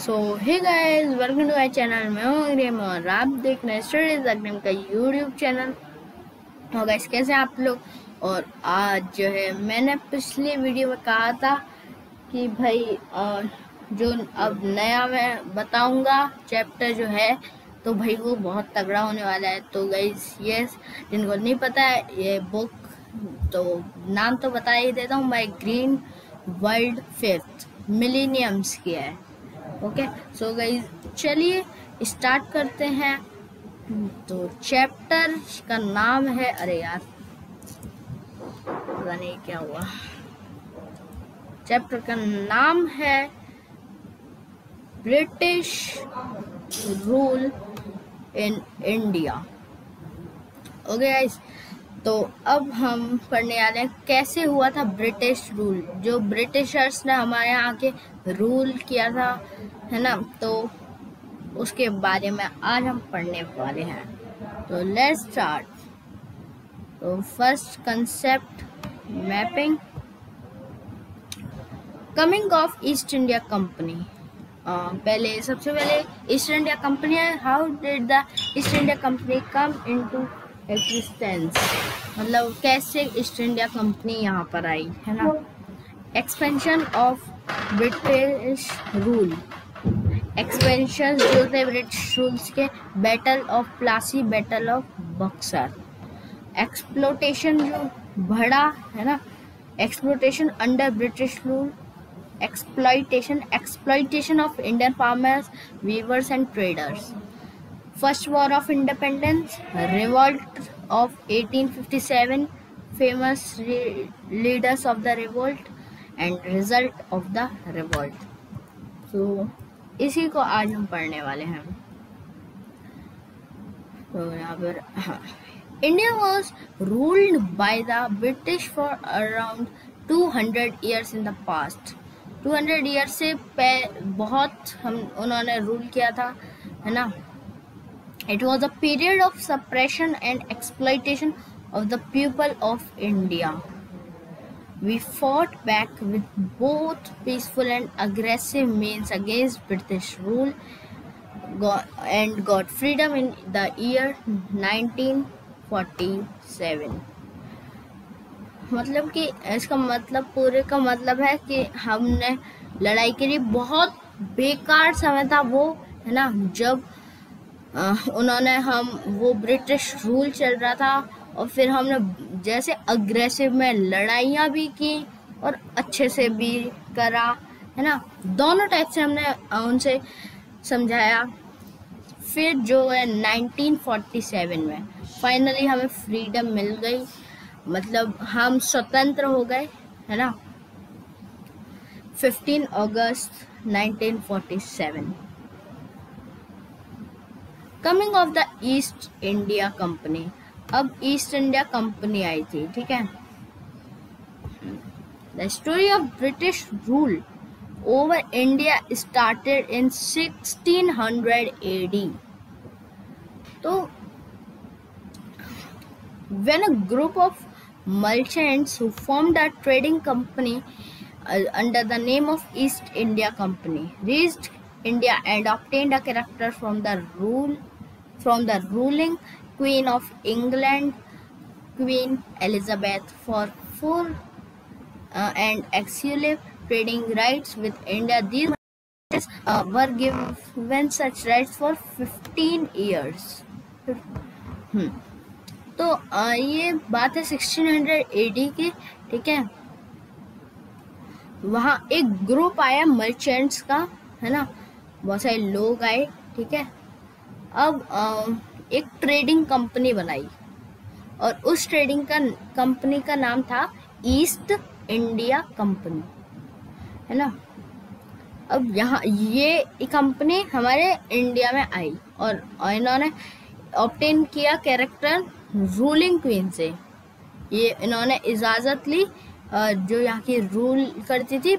So hey guys, welcome to my channel. मैं हूँ अग्रिम और आप देख रहे हैं स्टडीज अग्रिम का यूट्यूब चैनल। तो गाइस, कैसे हैं आप लोग? और आज जो है मैंने पिछले वीडियो में कहा था कि भाई जो अब नया मैं बताऊंगा चैप्टर जो है, तो भाई वो बहुत तगड़ा होने वाला है। तो गाइस यस, जिनको नहीं पता है ये बुक, तो नाम तो बता ही देता हूँ, my green world fifth millenniums की है। ओके सो गाइस, चलिए स्टार्ट करते हैं। तो चैप्टर का नाम है, अरे यार पता नहीं क्या हुआ, चैप्टर का नाम है British rule in India. Okay guys, तो अब हम पढ़ने वाले हैं कैसे हुआ था ब्रिटिश रूल, जो ब्रिटिशर्स ने हमारे यहाँ आके रूल किया था, है ना। तो उसके बारे में आज हम पढ़ने वाले हैं। तो लेट्स स्टार्ट। तो first concept, mapping. Coming of east India company. पहले सबसे पहले ईस्ट इंडिया कंपनी है। How did the east India company come into existence, मतलब कैसे ईस्ट इंडिया कंपनी यहाँ पर आई, है ना। Expansion of British rule, expansion जो थे ब्रिटिश रूल्स के। Battle of Plassey, battle of Buxar. Exploitation जो बढ़ा, है ना, exploitation under British rule. Exploitation of Indian farmers, weavers and traders. First war of independence, revolt of 1857, famous leaders of the revolt and result of the revolt. तो इसी को आज हम पढ़ने वाले हैं। तो यहाँ पर India was ruled by the British for around 200 years in the past. 200 years से बहुत उन्होंने रूल किया था, है ना। It was a period of suppression and exploitation of the people of India. We fought back with both peaceful and aggressive means against British rule and got freedom in the year 1947. मतलब कि इसका मतलब, पूरे का मतलब है कि हमने लड़ाई के लिए, बहुत बेकार समय था वो, है ना, जब उन्होंने वो ब्रिटिश रूल चल रहा था, और फिर हमने जैसे अग्रेसिव में लड़ाइयाँ भी की और अच्छे से भी करा, है ना। दोनों टाइप से हमने उनसे समझाया। फिर जो है 1947 में फाइनली हमें फ्रीडम मिल गई, मतलब हम स्वतंत्र हो गए, है ना। 15 अगस्त 1947। Coming of the east India company. अब ईस्ट इंडिया कंपनी आई थी, ठीक है। The story of British rule over India started in 1600 AD। तो when a group of merchants who formed a trading company under the name of East India Company reached India and obtained a character from the ruling Queen of England, Queen Elizabeth, and exclusive trading rights with India. These merchants were given such rights for 15 years. तो ये बात है 1600 AD की, ठीक है। वहाँ एक group आया मर्चेंट्स का, है ना, बहुत सारे लोग आए, ठीक है। अब एक ट्रेडिंग कंपनी बनाई, और उस ट्रेडिंग कंपनी का नाम था ईस्ट इंडिया कंपनी, है ना। अब यहाँ ये कंपनी हमारे इंडिया में आई, और इन्होंने ऑब्टेन किया कैरेक्टर रूलिंग क्वीन से। ये इन्होंने इजाज़त ली जो यहाँ की रूल करती थी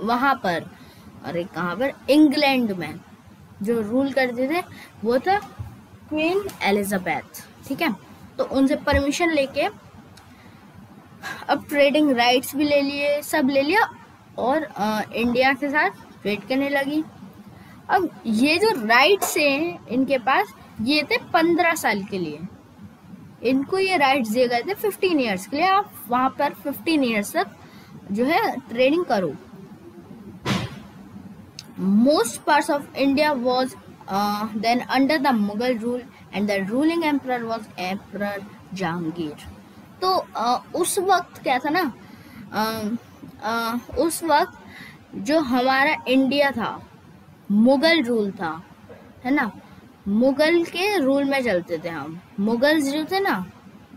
वहाँ पर, अरे कहाँ पर, इंग्लैंड में जो रूल करते थे वो था क्वीन एलिजाबेथ, ठीक है। तो उनसे परमिशन लेके अब ट्रेडिंग राइट्स भी ले लिए, सब ले लिया, और इंडिया के साथ ट्रेड करने लगी। अब ये जो राइट्स हैं इनके पास, ये थे 15 साल के लिए। इनको ये राइट्स दिए गए थे 15 ईयर्स के लिए, आप वहां पर 15 ईयर्स तक जो है ट्रेडिंग करो। Most parts of India was then under the Mughal rule and the ruling emperor was emperor Jahangir. तो उस वक्त क्या था ना, उस वक्त जो हमारा इंडिया था मुगल रूल था, है ना, मुगल के रूल में चलते थे हम। मुगल्स जो थे ना,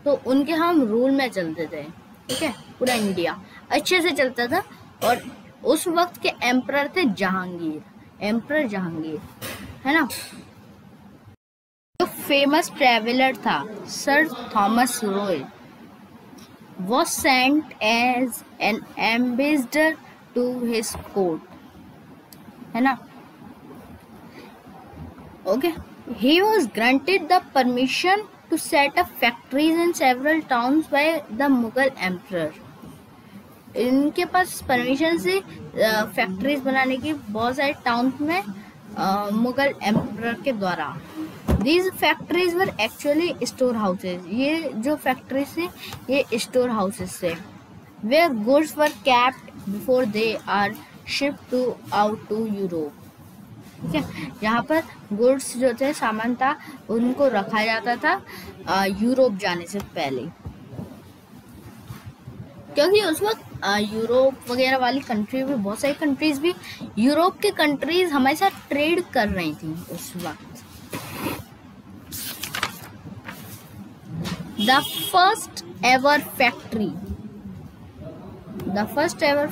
तो उनके हम रूल में चलते थे, ठीक है, पूरा इंडिया अच्छे से चलता था। और उस वक्त के एम्परर थे जहांगीर, एम्परर जहांगीर, है ना। जो फेमस ट्रेवलर था sir Thomas Roy was sent as an ambassador to his court, है ना। Okay, he was granted the permission to set up factories in several towns by the Mughal emperor. इनके पास permission से factories बनाने की बहुत सारे town में मुगल एम्परर के द्वारा। These factories were actually store houses. ये जो फैक्ट्रीज थे ये स्टोर हाउसेस थे, where goods were kept before they are shipped out to Europe. ठीक है, यहाँ पर गुड्स जो थे, सामान था, उनको रखा जाता था यूरोप जाने से पहले, क्योंकि उस वक्त यूरोप वगैरह वाली कंट्री भी, बहुत सारी कंट्रीज भी, यूरोप की कंट्रीज हमारे साथ ट्रेड कर रही थी उस वक्त। The first ever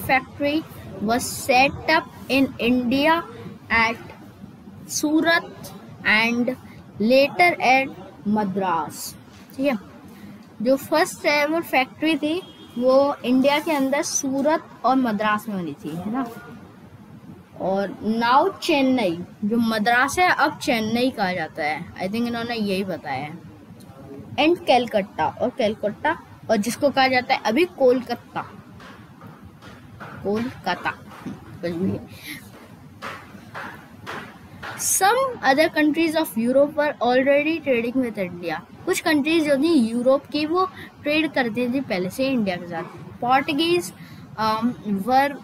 factory was set up in India at Surat and later at Madras। ठीक है, जो फर्स्ट एवर फैक्ट्री थी वो इंडिया के अंदर सूरत और मद्रास में बनी थी, है ना। और नाउ चेन्नई, जो मद्रास है अब चेन्नई कहा जाता है, आई थिंक इन्होंने यही बताया है। एंड कैलकट्टा, और जिसको कहा जाता है अभी कोलकाता, कुछ भी। Some other countries of Europe were already trading with India। कुछ कंट्रीज जो थी यूरोप की वो ट्रेड करती थी पहले से इंडिया के साथ। Portuguese were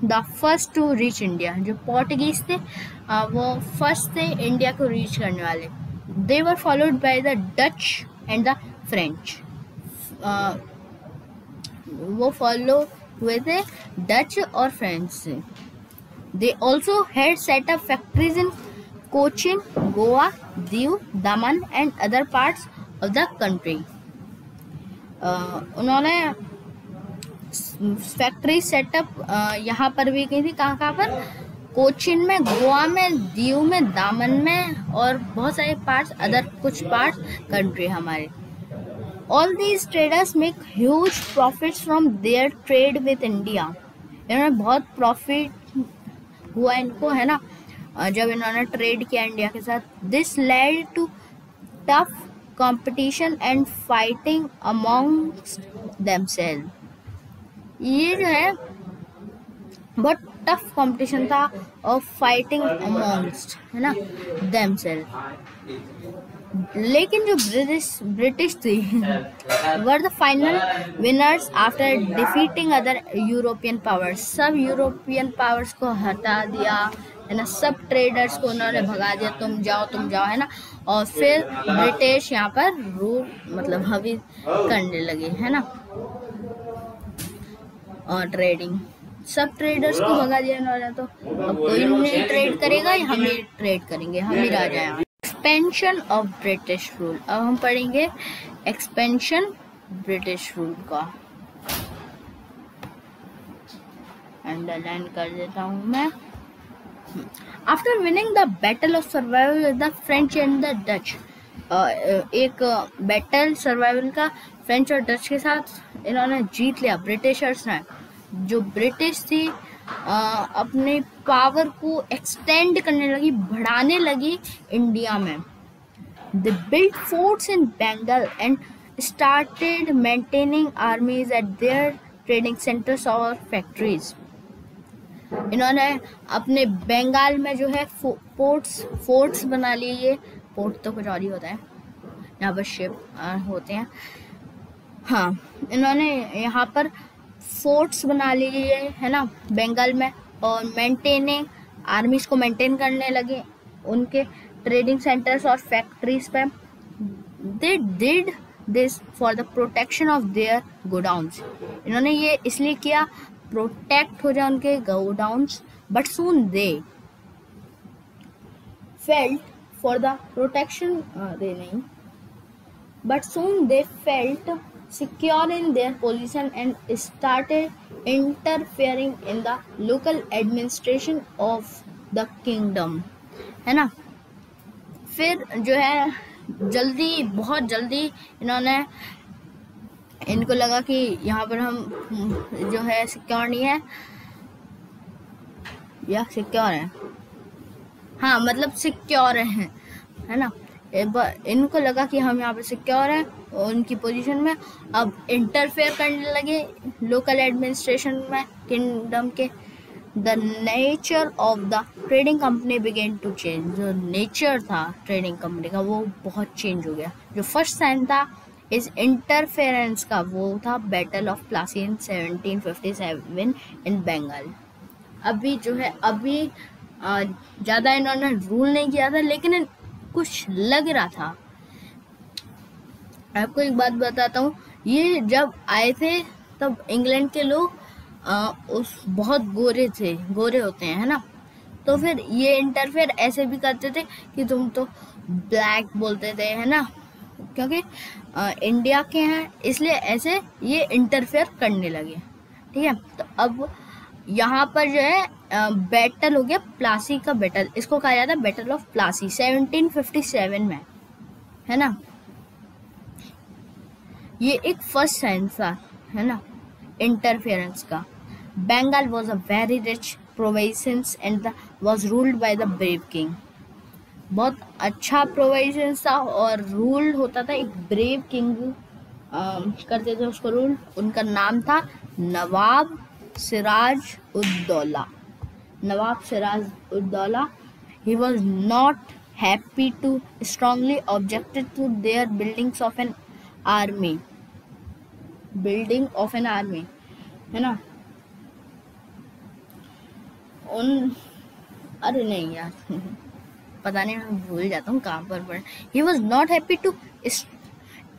the first to reach India. जो पोर्टुगीज थे वो फर्स्ट थे इंडिया को रीच करने वाले। They were followed by the Dutch and the French। वो फॉलो हुए थे डच और फ्रेंच से। They also had set up factories in Cochin, Goa, Diu, Daman and other parts of the country। उन्होंने factory setup यहाँ पर भी की थी, कहाँ पर, कोचिन में, गोवा में, दीव में, दामन में और बहुत सारे पार्ट्स, अदर कुछ पार्ट्स कंट्री हमारे। All these traders make huge profits from their trade with India. इन्होंने बहुत प्रॉफिट हुआ इनको, है ना, जब इन्होंने ट्रेड किया इंडिया के साथ। This led to tough competition and fighting amongst themselves. ये जो है बहुत टफ कंपटीशन था और फाइटिंग अमॉन्ग्स्ट, है ना, देमसेल्फ। लेकिन जो ब्रिटिश थी were the final winners after defeating other European powers. सब यूरोपियन पावर्स को हटा दिया, है ना, सब ट्रेडर्स को उन्होंने भगा दिया, तुम जाओ, है ना। और फिर ब्रिटिश यहाँ पर रूल मतलब हावी करने लगे, है ना। और ट्रेडिंग, सब ट्रेडर्स को भगा दिया इन्होंने, तो अब कोई नहीं ट्रेड करेगा, हम ही ट्रेड करेंगे, हम ही राजा हैं। Expansion of British rule. अब हम पढ़ेंगे एक्सपेंशन ब्रिटिश रूल का। अंडरलाइन कर देता हूँ मैं। After winning the battle of survival with the French and the Dutch, एक बैटल सर्वाइवल का फ्रेंच और डच के साथ इन्होंने जीत लिया ब्रिटिशर्स ने। जो ब्रिटिश थी अपने पावर को एक्सटेंड करने लगी, बढ़ाने लगी इंडिया में। They built forts in Bengal and started maintaining armies at their trading centres और फैक्ट्रीज। इन्होंने अपने बंगाल में जो है फोर्ट्स बना लिए। पोर्ट तो कुछ और ही होता है, यहाँ पर शिप होते हैं। हाँ, इन्होंने यहाँ पर फोर्ट्स बना लिए है ना बंगाल में, और मेंटेनिंग आर्मीज को मेंटेन करने लगे उनके ट्रेडिंग सेंटर्स और फैक्ट्रीज पे। They did this for the protection of their godowns. इन्होंने ये इसलिए किया प्रोटेक्ट हो जाए उनके godowns. But soon they felt for the protection but soon they felt secure in their position and started interfering in the local administration of the kingdom, है ना। फिर जो है बहुत जल्दी इनको लगा कि यहाँ पर हम जो है सिक्योर नहीं है या सिक्योर है, हाँ मतलब सिक्योर है ना। इनको लगा कि हम यहाँ पे सिक्योर हैं उनकी पोजीशन में। अब इंटरफेयर करने लगे लोकल एडमिनिस्ट्रेशन में किंगडम के। The nature of the trading company began to change. जो नेचर था ट्रेडिंग कंपनी का वो बहुत चेंज हो गया। जो फर्स्ट साइन था इस इंटरफेरेंस का वो था बैटल ऑफ प्लासी इन 1757 इन बंगाल। अभी जो है ज़्यादा इन्होंने रूल नहीं किया था, लेकिन कुछ लग रहा था। आपको एक बात बताता हूँ, ये जब आए थे तब इंग्लैंड के लोग उस बहुत गोरे होते हैं, है ना। तो फिर ये इंटरफेयर ऐसे भी करते थे कि तुम तो ब्लैक बोलते थे, है ना, क्योंकि इंडिया के हैं, इसलिए ऐसे ये इंटरफेयर करने लगे। ठीक है, तो अब यहाँ पर जो है बैटल हो गया प्लासी का बैटल। इसको कहा जाता है बैटल ऑफ प्लासी 1757 में, है ना। ये एक फर्स्ट साइन था, है ना, इंटरफेरेंस का। Bengal was a very rich province and was ruled by the brave king. बहुत अच्छा प्रोविंस था और रूल होता था एक ब्रेव किंग करते थे उसको रूल। उनका नाम था नवाब सिराज उद्दौला। नवाब Siraj ud-Daula. He was not happy to strongly objected to their buildings of an army, है ना। अरे नहीं यार पता नहीं, मैं भूल जाता हूँ कहाँ पर। He was not happy to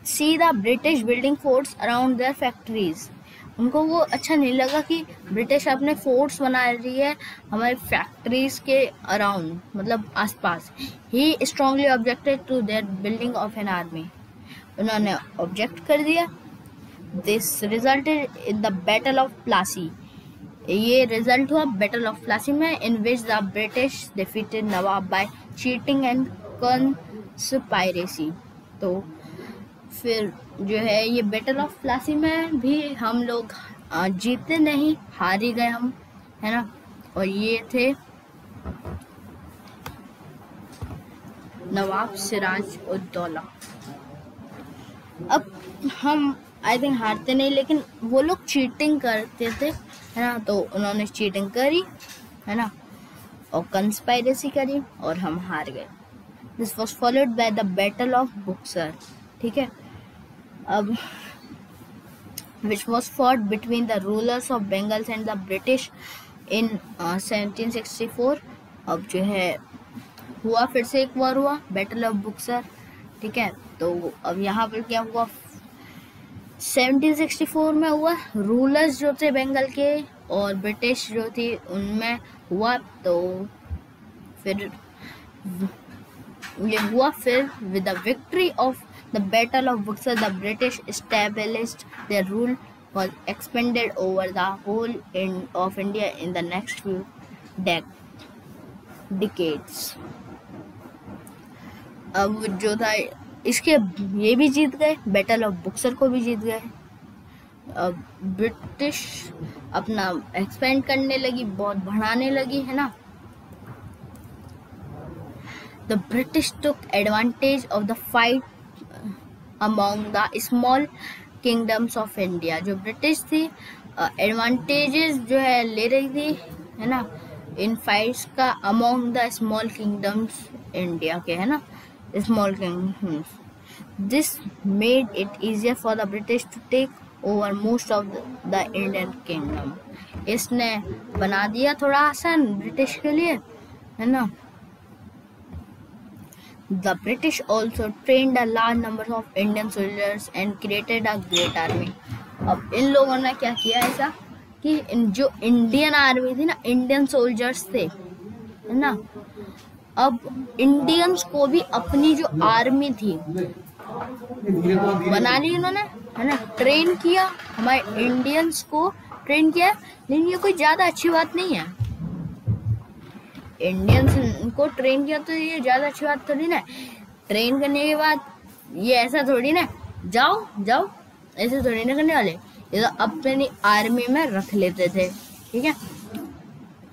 see the British building forts around their factories। उनको वो अच्छा नहीं लगा कि ब्रिटिश अपने फोर्ट्स बना रही है हमारे फैक्ट्रीज के अराउंड, मतलब आसपास। He strongly objected to their building of an army. उन्होंने ऑब्जेक्ट कर दिया। This resulted in the battle of Plassey. ये रिजल्ट हुआ बैटल ऑफ प्लासी में, in which the British defeated Nawab by cheating and conspiracy. तो फिर जो है ये बैटल ऑफ प्लासी में भी हम लोग जीते नहीं, हार ही गए हम, है ना। और ये थे नवाब सिराज उद्दौला। अब हम आई थिंक हारते नहीं, लेकिन वो लोग चीटिंग करते थे, है ना। तो उन्होंने चीटिंग करी, है ना, और कंस्पायरेसी करी और हम हार गए। This was followed by the battle of Buxar. ठीक है, अब which was fought between the rulers of Bengals and the British in 1764। अब जो है हुआ फिर से एक वॉर हुआ, बैटल ऑफ बुक्सर। ठीक है, तो अब यहाँ पर क्या हुआ, 1764 में हुआ। रूलर्स जो थे बंगाल के और ब्रिटिश जो थी उनमें हुआ। तो फिर ये हुआ, फिर with the victory of the Battle of Buxar, the British established their rule was expanded over the whole of India in the next few decades। अब जो था इसके ये भी जीत गए, बैटल ऑफ बुक्सर को भी जीत गए। अब ब्रिटिश अपना एक्सपेंड करने लगी, बहुत बढ़ाने लगी, है ना। The British took advantage of the fight among the small kingdoms of India। जो ब्रिटिश थी एडवांटेजेस जो है ले रही थी है ना, इन फाइट्स का among the small kingdoms India के, है ना, small kingdoms. This made it easier for the British to take over most of the Indian kingdom. इसने बना दिया थोड़ा आसान ब्रिटिश के लिए, है ना। The British also trained a large number of Indian soldiers and created a great army. अब इन लोगों ने क्या किया ऐसा कि जो इंडियन आर्मी थी ना, इंडियन सोल्जर्स थे, है ना, अब इंडियंस को भी अपनी जो आर्मी थी बना ली उन्होंने, है ना, ट्रेन किया, हमारे इंडियंस को ट्रेन किया। लेकिन ये कोई ज़्यादा अच्छी बात नहीं है, इंडियंस को ट्रेन किया तो ये ज़्यादा अच्छी बात थोड़ी ना। ट्रेन करने के बाद ये ऐसा थोड़ी ना जाओ जाओ ऐसे थोड़ी ना करने वाले, ये तो अपनी आर्मी में रख लेते थे, ठीक है।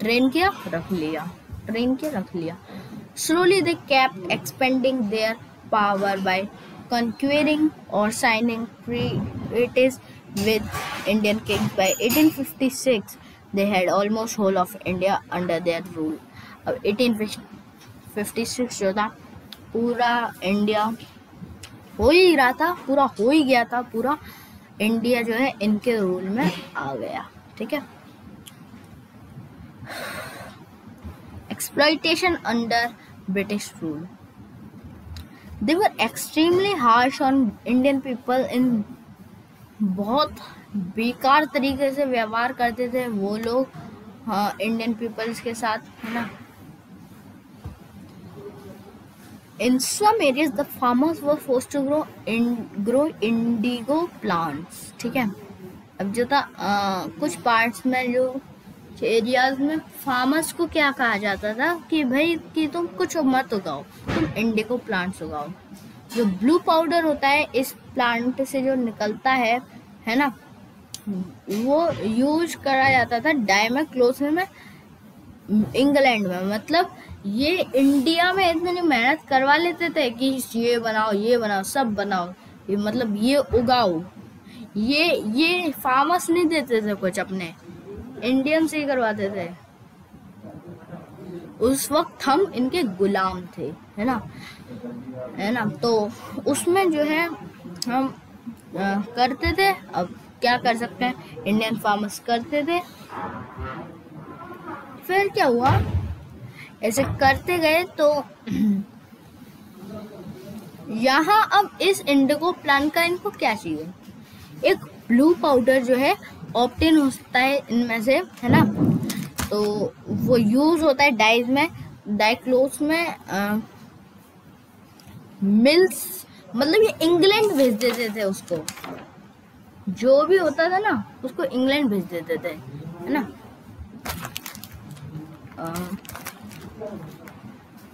ट्रेन किया रख लिया, ट्रेन किया रख लिया। Slowly they kept expanding their power bye conquering or signing treaties with Indian kings. By 1856 they had almost whole of India under their rule. अब 1856 जो था पूरा इंडिया हो ही रहा था, पूरा हो ही गया था, पूरा इंडिया जो है इनके रूल में आ गया, ठीक है। Exploitation under British rule. They were extremely harsh on Indian people in बहुत बेकार तरीके से व्यवहार करते थे वो लोग, हाँ, इंडियन पीपल्स के साथ, है ना। In some areas the farmers were forced to grow indigo plants, ठीक है। अब जो था कुछ पार्ट्स में, जो एरियाज में फार्मर्स को क्या कहा जाता था कि भाई कि तुम कुछ मत उगाओ, तुम इंडिगो प्लांट्स उगाओ। जो ब्लू पाउडर होता है इस प्लांट से जो निकलता है ना, वो यूज करा जाता था डाई में, क्लोथ्स में, इंग्लैंड में। मतलब ये इंडिया में इतनी मेहनत करवा लेते थे कि ये बनाओ सब बनाओ, ये मतलब ये उगाओ, ये फार्मर्स नहीं देते थे कुछ, अपने इंडियन से ही करवाते थे। उस वक्त हम इनके गुलाम थे, है ना, तो उसमें जो है हम करते थे। अब क्या कर सकते हैं, इंडियन फार्मर्स करते थे। फिर क्या हुआ, ऐसे करते गए तो यहाँ अब इस इंडिगो प्लांट का इनको क्या चाहिए, एक ब्लू पाउडर जो है ऑप्टेन होता है इनमें से, है ना, तो वो यूज होता है डाइज में, डाई क्लोथ्स में, मिल्स, मतलब ये इंग्लैंड भेज देते थे उसको, जो भी होता था ना उसको इंग्लैंड भेज देते थे, है ना।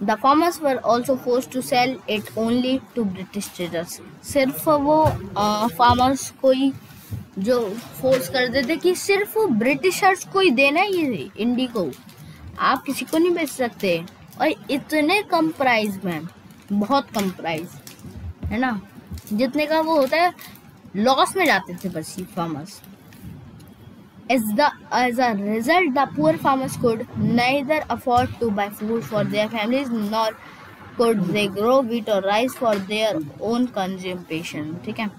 The farmers were also forced to sell it only to British traders. सिर्फ वो फार्मर्स को ही जो फोर्स कर देते कि सिर्फ ब्रिटिशर्स को ही देना है ये इंडिगो, आप किसी को नहीं बेच सकते, और इतने कम प्राइस में, बहुत कम प्राइस, है ना, जितने का वो होता है, लॉस में जाते थे बस ये farmers. As a result, the poor farmers could neither afford to buy food for their families nor could they grow wheat or rice for their own consumption, ठीक है।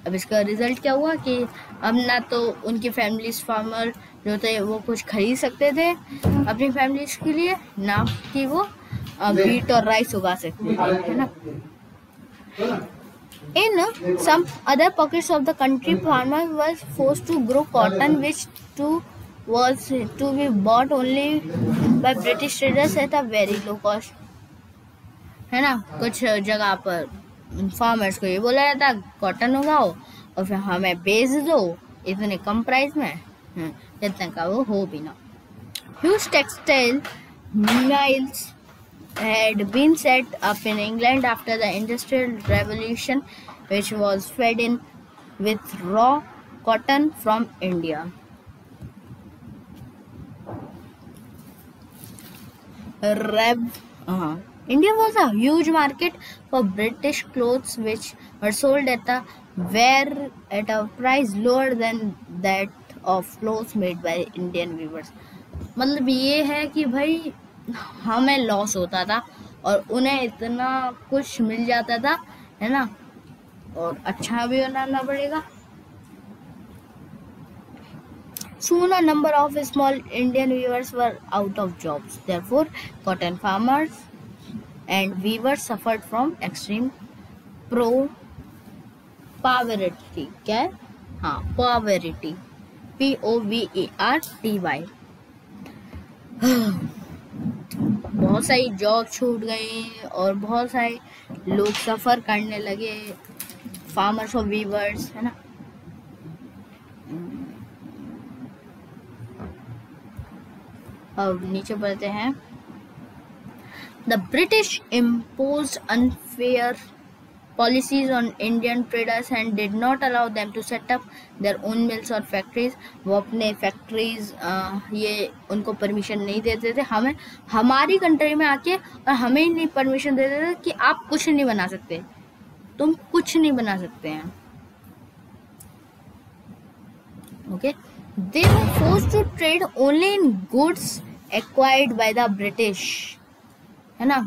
अब इसका रिजल्ट क्या हुआ कि अब ना तो उनकी फैमिलीज, फार्मर जो थे वो कुछ खरीद सकते थे अपनी फैमिलीज के लिए, ना कि वो व्हीट और राइस उगा सकते थे, है ना। In some other pockets of the country, farmers were forced to grow cotton, which was to be bought only by British traders at a very low cost, है ना। कुछ जगह पर फार्मर्स को ये बोला जाता कॉटन उगाओ और फिर हमें बेच दो इतने कम प्राइस में, जितने का वो हो भी ना। Huge textile mills had been set up in England after the Industrial Revolution, which was fed in with raw cotton from India. India was a huge market for British clothes, which were sold at a price lower than that of clothes made by Indian weavers. मतलब ये है कि भाई हमें loss होता था और उन्हें इतना कुछ मिल जाता था, है ना, और अच्छा भी बनाना पड़ेगा। Soon a number of small Indian weavers were out of jobs. Therefore, cotton farmers and weavers suffered from extreme poverty. क्या है? हाँ, poverty. POVERTY. बहुत सारी जॉब छूट गई और बहुत सारे लोग सफ़र करने लगे, फार्मर्स और वीवर्स, है ना। अब नीचे बढ़ते हैं। The British imposed unfair policies on Indian traders and did not allow them to set up their own mills or factories. वो अपने फैक्ट्रीज ये उनको परमिशन नहीं देते थे, हमें हमारी कंट्री में आके, और हमें नहीं परमिशन देते थे कि आप कुछ नहीं बना सकते, तुम कुछ नहीं बना सकते हैं। Okay, they were forced to trade only in goods acquired by the British, है ना,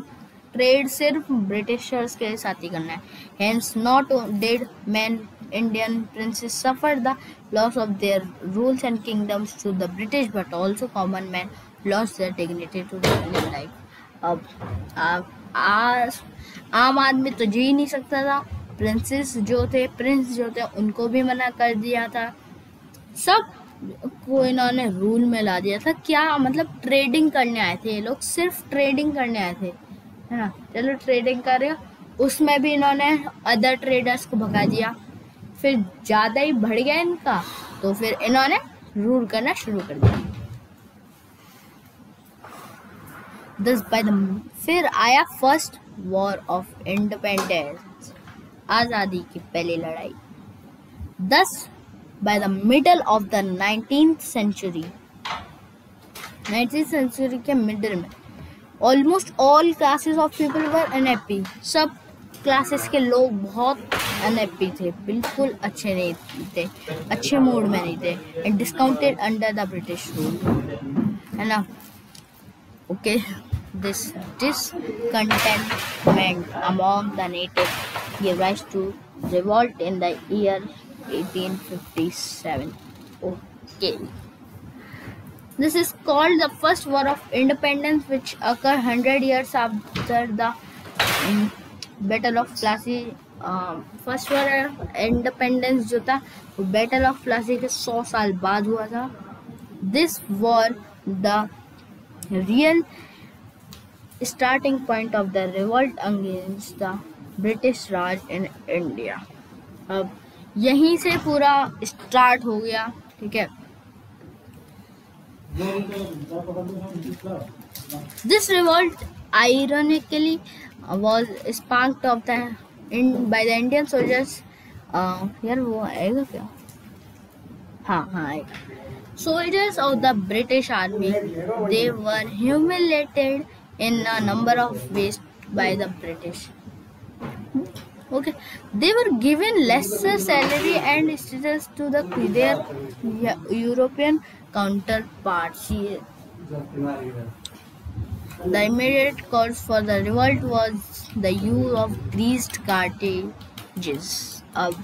ट्रेड सिर्फ ब्रिटिशर्स के साथ ही करना है। Hence not did men Indian princes suffer the loss of their rules and kingdoms to the British, but also common men lost their dignity to daily life. अब आम आदमी तो जी नहीं सकता था, प्रिंस जो थे उनको भी मना कर दिया था, सब को इन्होंने रूल में ला दिया था। क्या मतलब ट्रेडिंग करने आए थे ये लोग, सिर्फ ट्रेडिंग करने आए थे, है ना, चलो ट्रेडिंग कर रहे हो, उसमें भी इन्होंने अदर ट्रेडर्स को भगा दिया, फिर ज़्यादा ही बढ़ गया इनका, तो फिर इन्होंने रूल करना शुरू कर दिया। फिर आया फर्स्ट वॉर ऑफ इंडिपेंडेंस, आज़ादी की पहली लड़ाई। By the middle of the 19th century के मिडिल में almost all classes of people were unhappy. सब क्लासेस के लोग बहुत अनहैप्पी थे, बिल्कुल अच्छे नहीं थे, अच्छे मूड में नहीं थे, and discounted under the British rule, है ना। Okay, this discontentment among the natives gave rise to revolt in the year 1857. Okay. This is called the First War of Independence, which occurred 100 years after the Battle of Plassey. First War of Independence जो था वो Battle of Plassey के 100 साल बाद हुआ था। This war the real starting point of the revolt against the British Raj in India. अब यहीं से पूरा स्टार्ट हो गया, ठीक है। This revolt ironically was sparked of the by the Indian soldiers. यार वो आएगा क्या? हाँ आएगा। Soldiers of the British Army, they were humiliated in a number of ways by the British. Okay, they were given lesser salary and status to their European counterparts. The immediate cause for the revolt was the use of greased cartridges. अब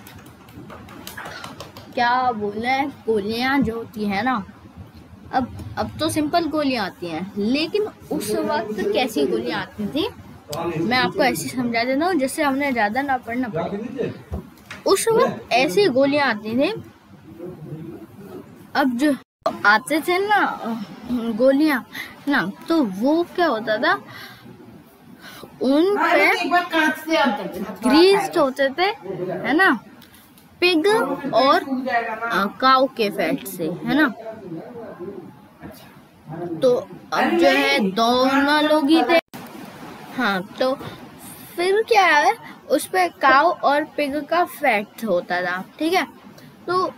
क्या बोले, गोलियां जो होती है ना, अब तो सिंपल गोलियां आती हैं, लेकिन उस वक्त कैसी गोलियां आती थी मैं आपको ऐसे समझा देता हूँ जिससे हमने ज़्यादा ना पढ़ना पड़े। उस वक्त ऐसी गोलियां आती थी, अब जो आते थे ना गोलियां ना, तो वो क्या होता था, उन पे ग्रीस्ड होते थे, है ना, पिग और काऊ के फैट से, है ना। तो अब जो है दोनों लोग ही थे, हाँ, तो फिर क्या है, उस पे काऊ और पिग का फैट होता था, ठीक है। तो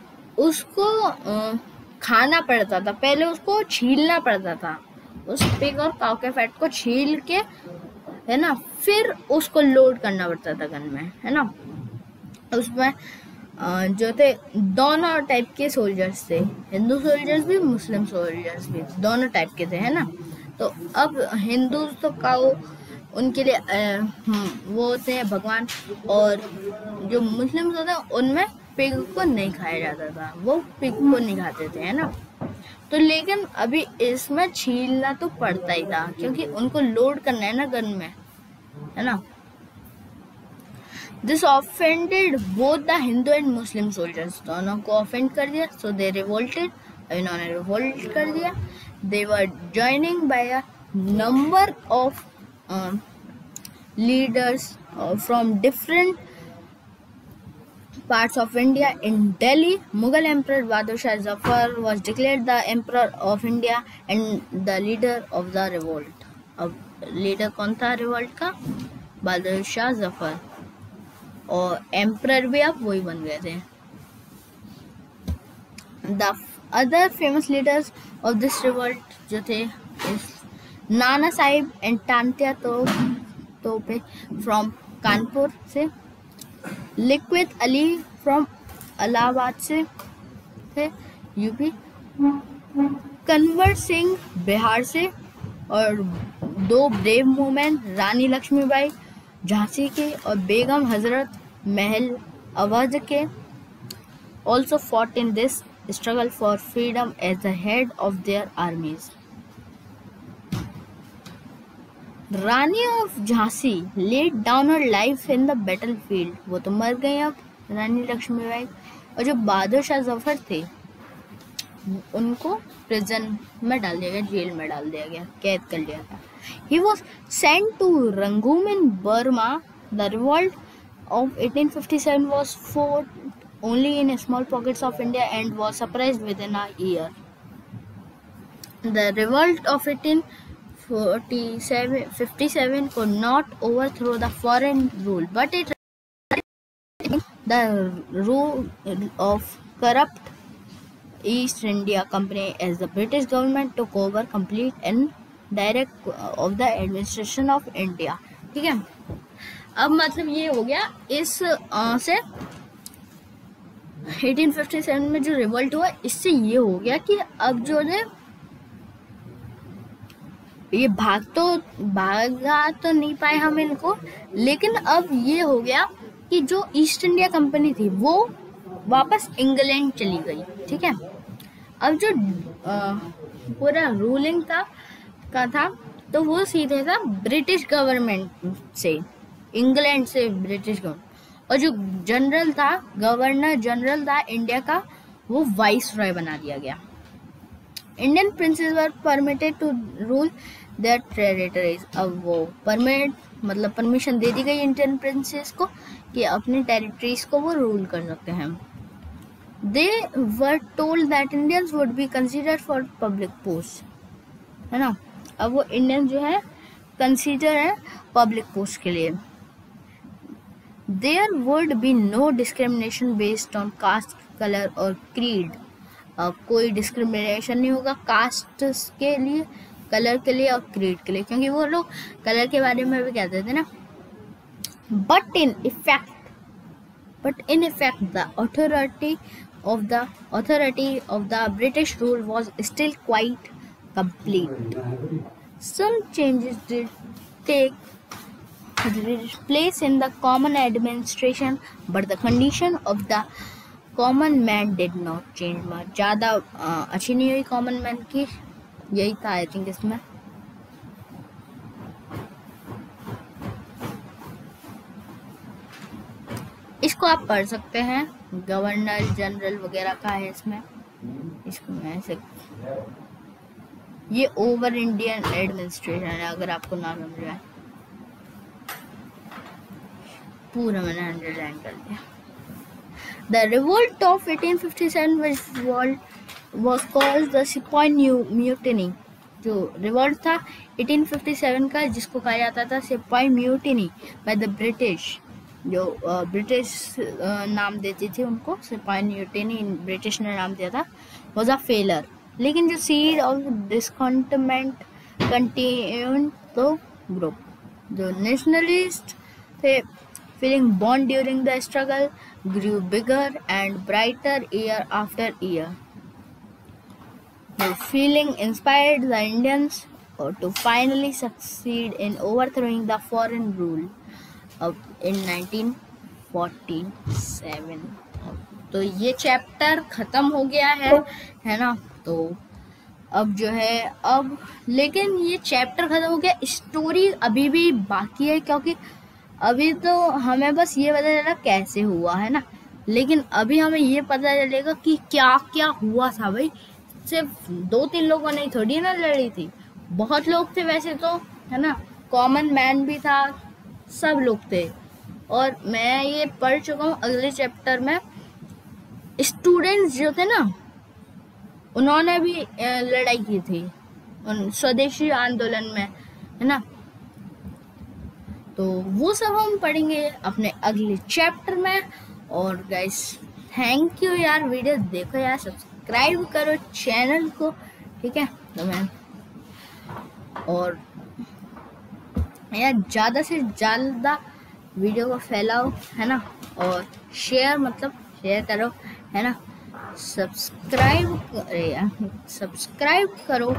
उसको खाना पड़ता था, पहले उसको छीलना पड़ता था, उस पिग और काऊ के फैट को छील के, है ना, फिर उसको लोड करना पड़ता था गन में, है ना। उसमें जो थे दोनों टाइप के सोल्जर्स थे, हिंदू सोल्जर्स भी मुस्लिम सोल्जर्स भी, दोनों टाइप के थे, है ना। तो अब हिंदू तो काऊ उनके लिए वो होते हैं भगवान, और जो मुस्लिम होते हैं उनमें पिग को नहीं खाया जाता था, वो पिग को नहीं खाते थे, है ना। तो लेकिन अभी इसमें छीलना तो पड़ता ही था, क्योंकि उनको लोड करना है ना गन में, है ना। This offended both the Hindu and Muslim soldiers, दोनों को ऑफेंड कर दिया, सो दे रिवोल्टेड, इन्होंने रिवोल्ट कर दिया। They were joining by a number of leaders from different parts of India. In Delhi, Mughal Emperor Bahadur Shah Zafar was declared the Emperor of India and the leader of the revolt. अब leader कौन था revolt का? बहादुर शाह जफर, और emperor भी अब वही बन गए थे। The other famous leaders of this revolt जो थे नाना साहिब एंड तांत्या तोपे फ्रॉम कानपुर से, लिक्विद अली फ्रॉम इलाहाबाद से थे यूपी, कंवर सिंह बिहार से, और दो ब्रेव वुमेन रानी लक्ष्मीबाई झांसी के और बेगम हजरत महल अवध के also fought in this struggle for freedom as the head of their armies. Rani of Jhansi laid down her life in the battlefield. वो तो मर गई अब, रानी लक्ष्मीबाई। और जो बहादुर शाह जफर थे उनको प्रिजन में डाल दिया गया, जेल में डाल दिया गया, कैद कर लिया था। He was sent to Rangoon in Burma. The revolt of 1857 was fought only in small pockets of India and was suppressed within a year. The revolt of 1857 could not overthrow the foreign rule, but it the rule of corrupt East India Company as the British government took over complete and direct of the administration of India. ठीक है, अब मतलब ये हो गया इस से 1857 में जो रिवोल्ट हुआ, इससे ये हो गया कि अब जो है ये भागा तो नहीं पाए हम इनको, लेकिन अब ये हो गया कि जो ईस्ट इंडिया कंपनी थी वो वापस इंग्लैंड चली गई। ठीक है, अब जो पूरा रूलिंग का था तो वो सीधे था ब्रिटिश गवर्नमेंट से, इंग्लैंड से ब्रिटिश गवर्नमेंट, और जो जनरल था, गवर्नर जनरल था इंडिया का, वो वाइस रॉय बना दिया गया। Indian princes were permitted to rule their territories. अब वो परमिशन दे दी गई इंडियन प्रिंसेस को कि अपने टेरिटरीज को वो रूल कर सकते हैं। They were told that Indians would be considered for public post, है ना। अब वो इंडियन जो है कंसिडर है पब्लिक पोस्ट के लिए। There would be no discrimination based on caste, color और creed. कोई डिस्क्रिमिनेशन नहीं होगा कास्ट के लिए, कलर के लिए और क्रीड के लिए, क्योंकि वो लोग कलर के बारे में भी कहते थे ना। But in effect, the authority of the British rule was still quite complete. Some changes did take place in the common administration, but the condition of the common man did not change much. ज़्यादा अच्छी नहीं हुई common man की, यही था I think इसमें। इसको आप पढ़ सकते हैं, गवर्नर जनरल वगैरह का है इसमें। इसको मैं ऐसे, ये ओवर इंडियन एडमिनिस्ट्रेशन है, अगर आपको ना समझ आए। पूरा मैंने अंडरलाइन कर दिया। The revolt of 1857 was called the Sepoy Mutiny. जो रिवोल्ट था 1857 का, जिसको कहा जाता था सिपाही म्यूटिनी बाय द ब्रिटिश, जो ब्रिटिश नाम देती थी उनको, सिपाही म्यूटिनी ब्रिटिश ने नाम दिया था, was a failure. लेकिन जो सीड ऑफ डिस्कंटेंटमेंट कंटिन्यूड तो ग्रुप जो नेशनलिस्ट थे feeling born during the struggle grew bigger and brighter year after year. The feeling inspired the Indians to finally succeed in overthrowing the foreign rule in 1947. तो ये chapter खत्म हो गया है ना। तो अब जो है अब लेकिन ये चैप्टर खत्म हो गया, स्टोरी अभी भी बाकी है, क्योंकि अभी तो हमें बस ये पता चला कैसे हुआ है ना, लेकिन अभी हमें ये पता चलेगा कि क्या क्या हुआ था। भाई सिर्फ 2-3 लोगों ने थोड़ी ना लड़ी थी, बहुत लोग थे वैसे तो, है ना। कॉमन मैन भी था, सब लोग थे। और मैं ये पढ़ चुका हूँ। अगले चैप्टर में स्टूडेंट्स जो थे ना, उन्होंने भी लड़ाई की थी स्वदेशी आंदोलन में, है ना। तो वो सब हम पढ़ेंगे अपने अगले चैप्टर में। और गाइस थैंक यू यार, वीडियो देखो यार, सब्सक्राइब करो चैनल को, ठीक है। तो मैं और यार ज़्यादा से ज़्यादा वीडियो को फैलाओ, है ना। और शेयर करो, है ना। सब्सक्राइब करो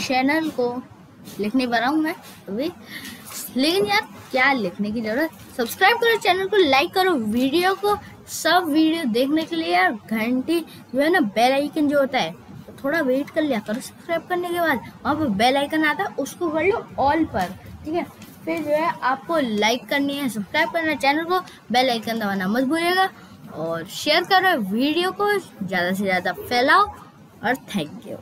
चैनल को। लिखने पर हूँ मैं अभी, लेकिन यार क्या लिखने की जरूरत। सब्सक्राइब करो चैनल को, लाइक करो वीडियो को। सब वीडियो देखने के लिए यार घंटी जो है ना, बेल आइकन जो होता है, तो थोड़ा वेट कर लिया करो। सब्सक्राइब करने के बाद वहाँ पर बेल आइकन आता है, उसको कर लो ऑल पर, ठीक है। फिर जो है आपको लाइक करनी है, सब्सक्राइब करना है चैनल को, बेल आइकन दबाना मत भूलिएगा। और शेयर करो वीडियो को, ज़्यादा से ज़्यादा फैलाओ। और थैंक यू।